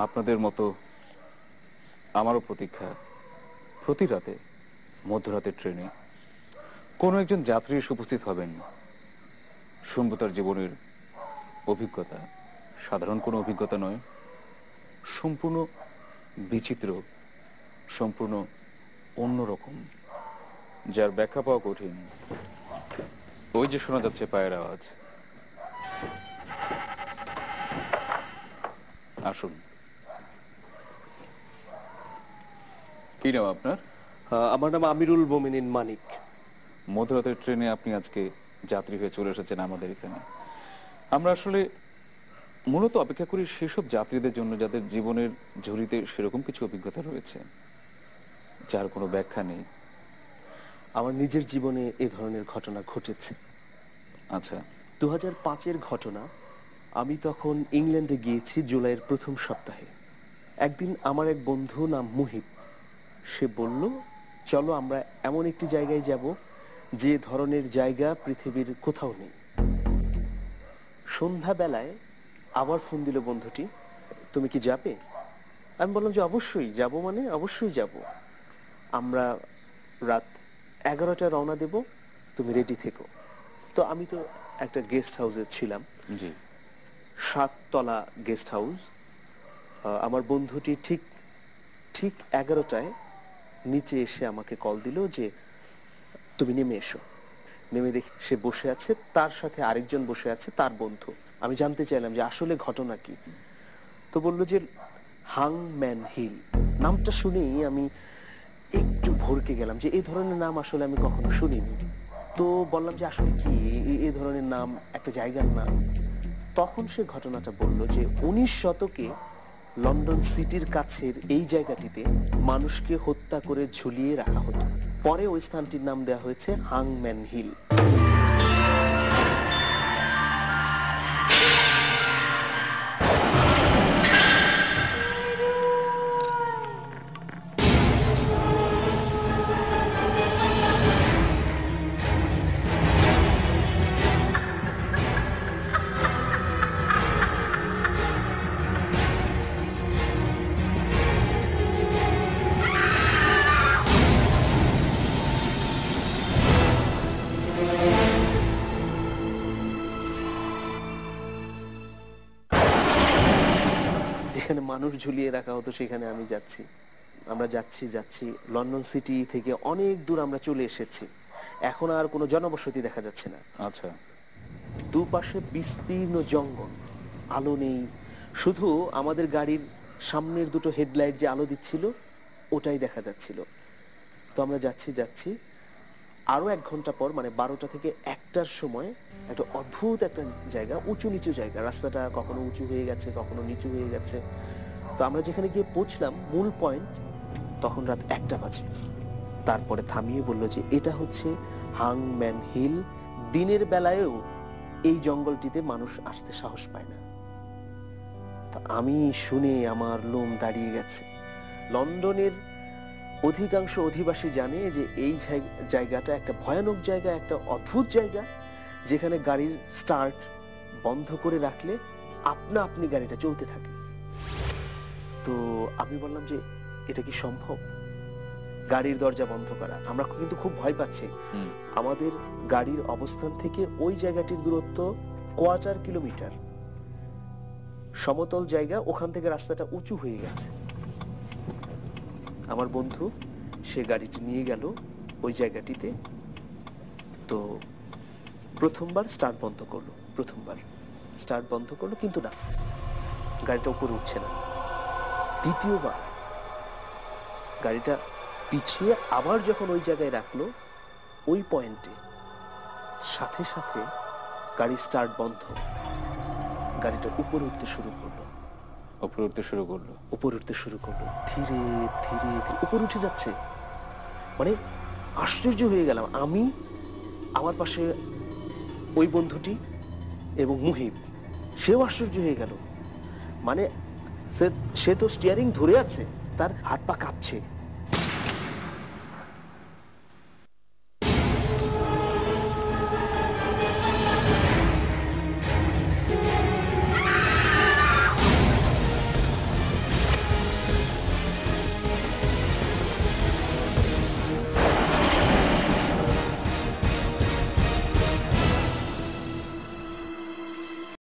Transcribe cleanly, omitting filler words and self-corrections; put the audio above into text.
আপনাদের মতো আমারও প্রতীক্ষা প্রতি রাতে মধ্যরাতের ট্রেনে কোনো একজন যাত্রী এসে উপস্থিত হবেন, শুনবো তার জীবনের অভিজ্ঞতা। সাধারণ কোনো অভিজ্ঞতা নয়, সম্পূর্ণ বিচিত্র, সম্পূর্ণ অন্যরকম, যার ব্যাখ্যা পাওয়া কঠিন। ওই যে শোনা যাচ্ছে পায়ের আওয়াজ, আসুন। কি নাম আপনার? আমার নাম আমিরুল মোমিনিন মানিক। মধ্যরাতের ট্রেনে আপনি আজকে যাত্রী হয়ে চলে এসেছেন আমাদের এখানে। আমরা আসলে মূলত অপেক্ষা করি সেসব যাত্রীদের জন্য যাদের জীবনের ঝুড়িতে সেরকম কিছু অভিজ্ঞতা রয়েছে যার কোনো ব্যাখ্যা নেই। আমার নিজের জীবনে এ ধরনের ঘটনা ঘটেছে। আচ্ছা। 2005-এর ঘটনা। আমি তখন ইংল্যান্ডে গিয়েছি জুলাইয়ের প্রথম সপ্তাহে। একদিন আমার এক বন্ধু নাম মুহিব, সে বলল, চলো আমরা এমন একটি জায়গায় যাব যে ধরনের জায়গা পৃথিবীর কোথাও নেই। সন্ধ্যাবেলায় আবার ফোন দিল বন্ধুটি, তুমি কি যাবে? আমি বললাম যে অবশ্যই যাব, মানে অবশ্যই যাব। আমরা রাত 11টায় রওনা দেব, তুমি রেডি থেকো। তো আমি তো একটা গেস্ট হাউসে ছিলাম, জি। 7 তলা গেস্ট হাউস। আমার বন্ধুটি ঠিক ঠিক 11টায় নিচে এসে আমাকে কল দিল যে তুমি নেমে এসো। নেমে দেখি সে বসে আছে, তার সাথে আরেকজন বসে আছে, তার বন্ধু। আমি জানতে চাইলাম যে আসলে ঘটনা কি। তো বলল যে হাংম্যান হিল। নামটা শুনেই আমি একটু ভরকে গেলাম যে এই ধরনের নাম আসলে আমি কখনো শুনিনি। তো বললাম যে আসলে কি এই ধরনের নাম, একটা জায়গার নাম। তখন সে ঘটনাটা বলল যে 19 শতকে লন্ডন সিটির কাছের এই জায়গাটিতে মানুষকে হত্যা করে ঝুলিয়ে রাখা হতো। পরে ওই স্থানটির নাম দেওয়া হয়েছে হাংম্যান হিল। যেখানে মানুষ ঝুলিয়ে রাখা হতো সেখানে আমি যাচ্ছি। আমরা যাচ্ছি লন্ডন সিটি থেকে অনেক দূর আমরা চলে এসেছি। এখন আর কোনো জনবসতি দেখা যাচ্ছে না। আচ্ছা। দুপাশে বিস্তীর্ণ জঙ্গল, আলো নেই, শুধু আমাদের গাড়ির সামনের দুটো হেডলাইট যে আলো দিচ্ছিল ওটাই দেখা যাচ্ছিল। তো আমরা যাচ্ছি আরো 1 ঘন্টা পর, মানে 12টা থেকে 1টার সময় একটা অদ্ভুত একটা জায়গা, উঁচু নিচু জায়গা, রাস্তাটা কখনো উঁচু হয়ে গেছে কখনো নিচু হয়ে গেছে। তো আমরা যেখানে গিয়ে পৌঁছলাম মূল পয়েন্ট, তখন রাত 1টা বাজে। তারপরে থামিয়ে বলল যে এটা হচ্ছে হাংম্যান হিল। দিনের বেলায়ও এই জঙ্গলটিতে মানুষ আসতে সাহস পায় না। তা আমি শুনে আমার লোম দাঁড়িয়ে গেছে। লন্ডনের অধিকাংশ অধিবাসী জানে যে এই জায়গাটা একটা ভয়ানক জায়গা, একটা অদ্ভুত জায়গা, যেখানে গাড়ির স্টার্ট বন্ধ করে রাখলে আপনা আপনি গাড়িটা চলতে থাকে। তো আমি বললাম যে এটা কি সম্ভব, গাড়ির দরজা বন্ধ করা? আমরা কিন্তু খুব ভয় পাচ্ছি। আমাদের গাড়ির অবস্থান থেকে ওই জায়গাটির দূরত্ব 1/4 কিলোমিটার। সমতল জায়গা, ওখান থেকে রাস্তাটা উঁচু হয়ে গেছে। আমার বন্ধু সে গাড়িটি নিয়ে গেল ওই জায়গাটিতে। তো প্রথমবার স্টার্ট বন্ধ করলো, কিন্তু না, গাড়িটা উপরে উঠছে না। দ্বিতীয়বার গাড়িটা পিছিয়ে আবার যখন ওই জায়গায় রাখলো, ওই পয়েন্টে সাথে সাথে গাড়ি স্টার্ট বন্ধ। গাড়িটা উপরে উঠতে শুরু করলো। ধীরে ধীরে ধীরে উপরে উঠে যাচ্ছে। মানে আশ্চর্য হয়ে গেলাম আমি, আমার পাশে ওই বন্ধুটি এবং মুহিব, সেও আশ্চর্য হয়ে গেল। মানে সে তো স্টিয়ারিং ধরে আছে, তার হাত পা কাঁপছে।